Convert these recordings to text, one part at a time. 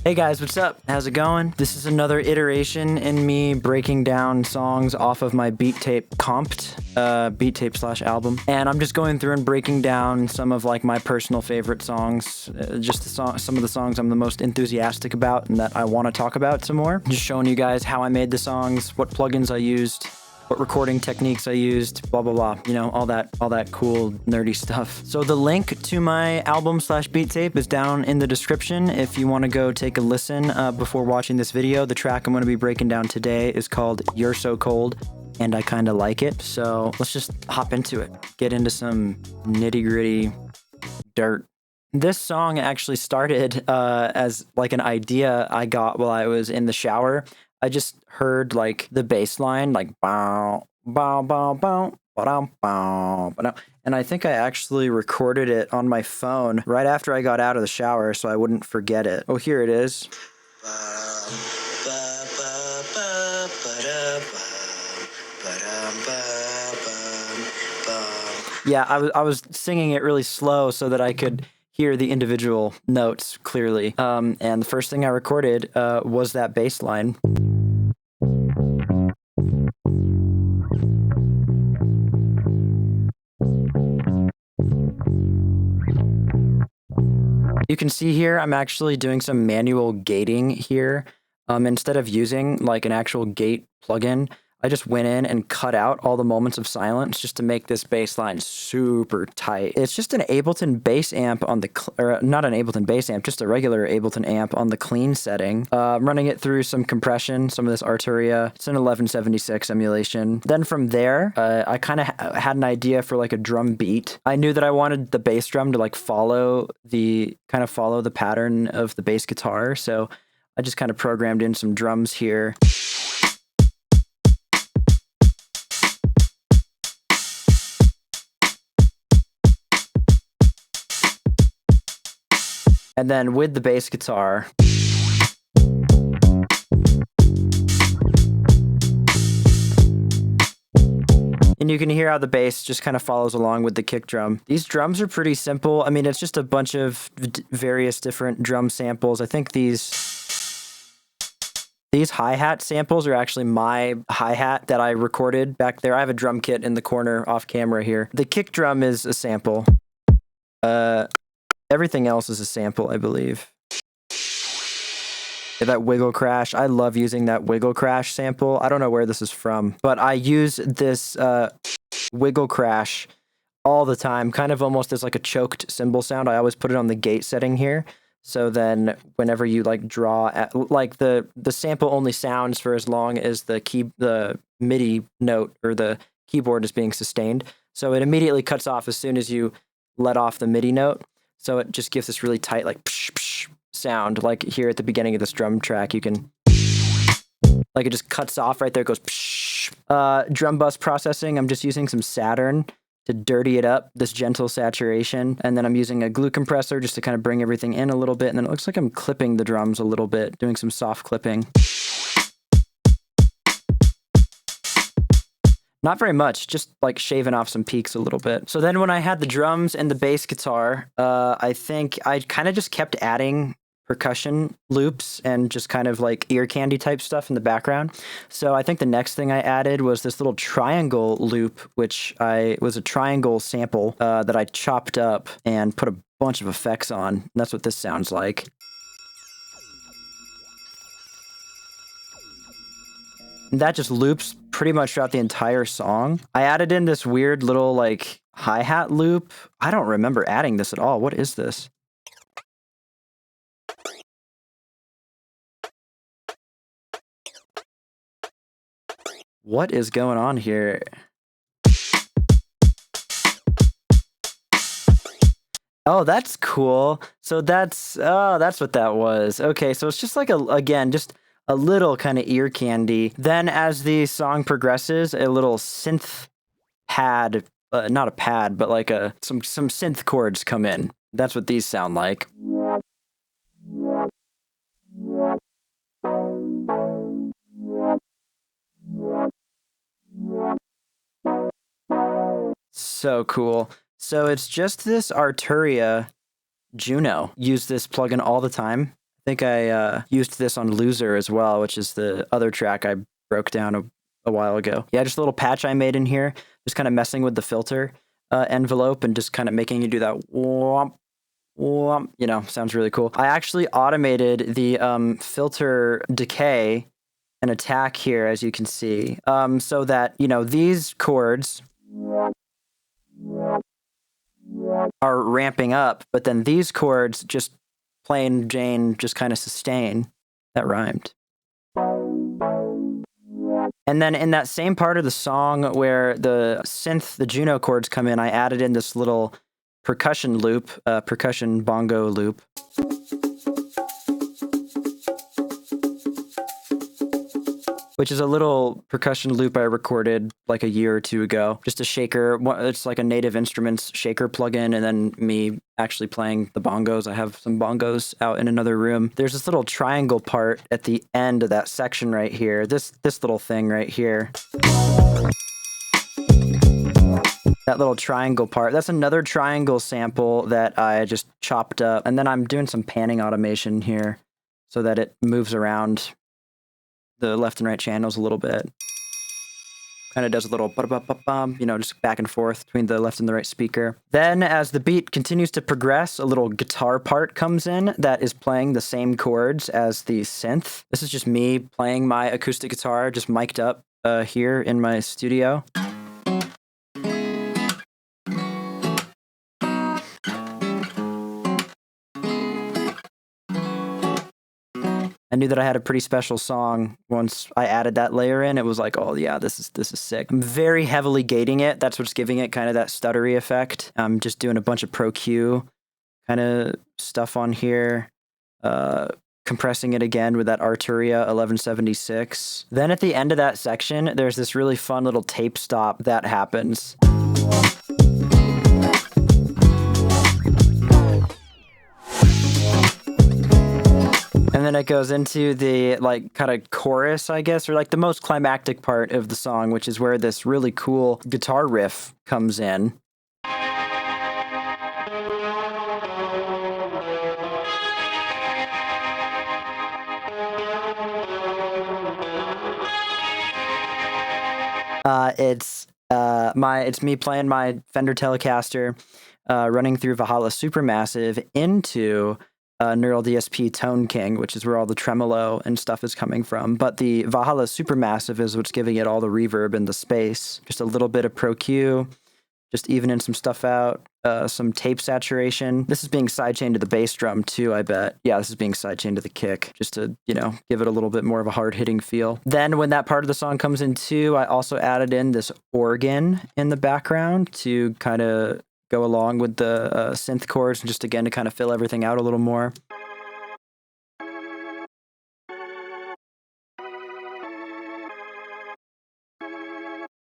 Hey guys, what's up? How's it going? This is another iteration in me breaking down songs off of my Beat Tape Comped, Beat Tape / album. And I'm just going through and breaking down some of like my personal favorite songs, some of the songs I'm the most enthusiastic about and that I want to talk about some more. Just showing you guys how I made the songs, what plugins I used, what recording techniques I used, blah, blah, blah. You know, all that cool, nerdy stuff. So the link to my album / beat tape is down in the description if you want to go take a listen before watching this video. The track I'm going to be breaking down today is called You're So Cold, and I kind of like it. So let's just hop into it. Get into some nitty gritty dirt. This song actually started as like an idea I got while I was in the shower. I just heard like the bass line, like bow, bow, bow, bow, ba-dum, bow, ba-dum. And I think I actually recorded it on my phone right after I got out of the shower so I wouldn't forget it. Oh, here it is. Yeah, I was singing it really slow so that I could hear the individual notes clearly. And the first thing I recorded was that bass line. You can see here, I'm actually doing some manual gating here. Instead of using like an actual gate plugin, I just went in and cut out all the moments of silence just to make this bass line super tight. It's just an Ableton bass amp on the, or not an Ableton bass amp, just a regular Ableton amp on the clean setting. I'm running it through some compression, some of this Arturia. It's an 1176 emulation. Then from there, I kind of had an idea for like a drum beat. I knew that I wanted the bass drum to like follow the pattern of the bass guitar. So I just kind of programmed in some drums here. And then with the bass guitar, and you can hear how the bass just kind of follows along with the kick drum. These drums are pretty simple. I mean, it's just a bunch of various different drum samples. I think these hi-hat samples are actually my hi-hat that I recorded back there. I have a drum kit in the corner off camera here. The kick drum is a sample. Everything else is a sample, I believe. Yeah, that wiggle crash. I love using that wiggle crash sample. I don't know where this is from, but I use this wiggle crash all the time, kind of almost as like a choked cymbal sound. I always put it on the gate setting here. So then whenever you like draw at, like the sample only sounds for as long as the MIDI note or the keyboard is being sustained. So it immediately cuts off as soon as you let off the MIDI note. So it just gives this really tight, like, psh, psh sound. Like here at the beginning of this drum track, you can, like, it just cuts off right there. It goes, psh. Drum bus processing, I'm just using some Saturn to dirty it up, this gentle saturation. And then I'm using a glue compressor just to kind of bring everything in a little bit. And then it looks like I'm clipping the drums a little bit, doing some soft clipping. Not very much, just like shaving off some peaks a little bit. So then when I had the drums and the bass guitar, I think I kind of just kept adding percussion loops and just kind of like ear candy type stuff in the background. So I think the next thing I added was this little triangle loop, which was a triangle sample that I chopped up and put a bunch of effects on. And that's what this sounds like. And that just loops pretty much throughout the entire song. I added in this weird little like hi-hat loop. I don't remember adding this at all. What is this? What is going on here? Oh, that's cool. So that's what that was. Okay, so it's just like just a little kind of ear candy. Then as the song progresses, a little synth pad, not a pad, but like some synth chords come in. That's what these sound like. So cool. So it's just this Arturia Juno. Use this plugin all the time. I think I used this on Loser as well, which is the other track I broke down a while ago. Yeah, just a little patch I made in here, just kind of messing with the filter envelope and just kind of making you do that womp, womp, you know, sounds really cool. I actually automated the filter decay and attack here, as you can see, so that, you know, these chords are ramping up, but then these chords just plain Jane just kind of sustain. That rhymed. And then in that same part of the song where the synth, the Juno chords come in, I added in this little percussion loop, percussion bongo loop. Which is a little percussion loop I recorded like a year or two ago. Just a shaker. It's like a Native Instruments shaker plugin, and then me actually playing the bongos. I have some bongos out in another room. There's this little triangle part at the end of that section right here. This little thing right here. That little triangle part. That's another triangle sample that I just chopped up. And then I'm doing some panning automation here so that it moves around the left and right channels a little bit. Kind of does a little you know, just back and forth between the left and the right speaker. Then as the beat continues to progress, a little guitar part comes in that is playing the same chords as the synth. This is just me playing my acoustic guitar, just mic'd up here in my studio. I knew that I had a pretty special song once I added that layer in. It was like, oh yeah, this is sick. I'm very heavily gating it. That's what's giving it kind of that stuttery effect. I'm just doing a bunch of Pro Q kind of stuff on here. Compressing it again with that Arturia 1176. Then at the end of that section, there's this really fun little tape stop that happens. And then it goes into the like kind of chorus, I guess, or like the most climactic part of the song, which is where this really cool guitar riff comes in. It's me playing my Fender Telecaster, running through Valhalla Supermassive into Neural DSP Tone King, which is where all the tremolo and stuff is coming from. But the Valhalla Supermassive is what's giving it all the reverb and the space. Just a little bit of Pro Q, just evening some stuff out, some tape saturation. This is being sidechained to the bass drum too, I bet. Yeah, this is being sidechained to the kick, just to, you know, give it a little bit more of a hard-hitting feel. Then when that part of the song comes in too, I also added in this organ in the background to kind of go along with the synth chords, and just again to kind of fill everything out a little more.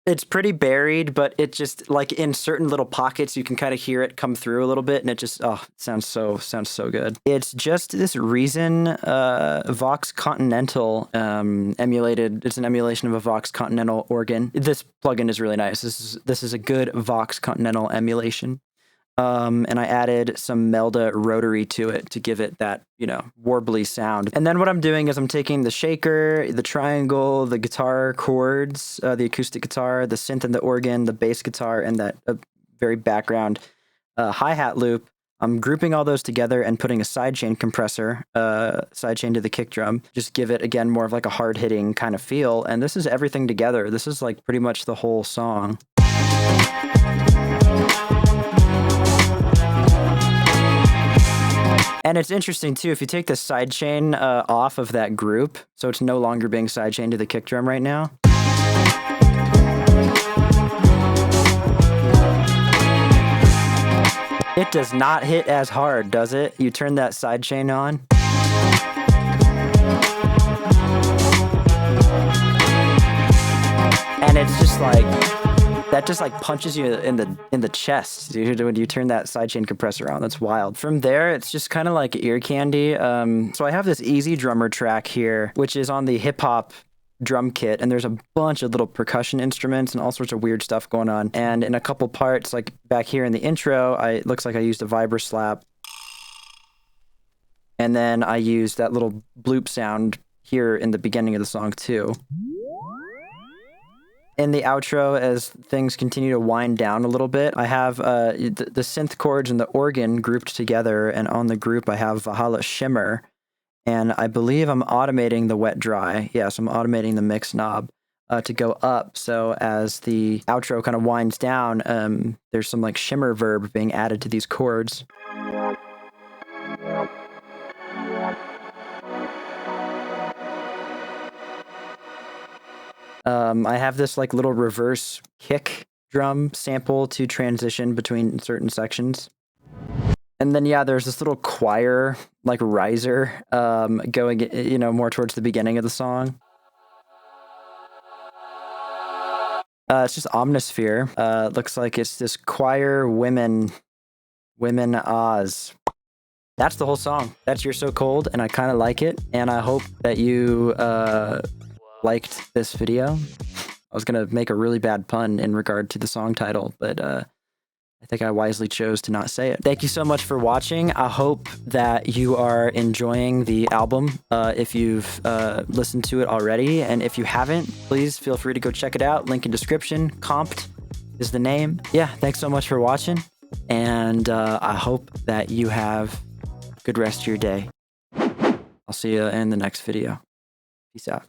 It's pretty buried, but it just, like, in certain little pockets, you can kind of hear it come through a little bit, and it just, oh, it sounds so good. It's just this Reason Vox Continental emulated. It's an emulation of a Vox Continental organ. This plugin is really nice. This is a good Vox Continental emulation. And I added some Melda rotary to it to give it that, you know, warbly sound. And then what I'm doing is I'm taking the shaker, the triangle, the guitar chords, the acoustic guitar, the synth and the organ, the bass guitar, and that very background hi-hat loop. I'm grouping all those together and putting a sidechain compressor, sidechain to the kick drum. Just give it, again, more of like a hard-hitting kind of feel. And this is everything together. This is like pretty much the whole song. And it's interesting, too, if you take the sidechain off of that group, so it's no longer being sidechained to the kick drum right now. It does not hit as hard, does it? You turn that sidechain on. And it's just like... that just like punches you in the chest, dude, when you turn that sidechain compressor on. That's wild. From there, it's just kind of like ear candy. So I have this Easy Drummer track here, which is on the hip hop drum kit, and there's a bunch of little percussion instruments and all sorts of weird stuff going on. And in a couple parts, like back here in the intro, it looks like I used a vibra slap. And then I use that little bloop sound here in the beginning of the song too. In the outro, as things continue to wind down a little bit, I have the synth chords and the organ grouped together, and on the group I have Valhalla Shimmer, and I believe I'm automating the wet dry. Yes, I'm automating the mix knob to go up, so as the outro kind of winds down, there's some like shimmer verb being added to these chords. I have this like little reverse kick drum sample to transition between certain sections. And then, yeah, there's this little choir, like riser, going, you know, more towards the beginning of the song. It's just Omnisphere. Looks like it's this choir women Oz. That's the whole song. That's You're So Cold, and I kind of like it. And I hope that you liked this video. I was gonna make a really bad pun in regard to the song title, but I think I wisely chose to not say it. Thank you so much for watching. I hope that you are enjoying the album if you've listened to it already. And if you haven't, please feel free to go check it out. Link in description. Comped is the name. Yeah, thanks so much for watching. And I hope that you have a good rest of your day. I'll see you in the next video. Peace out.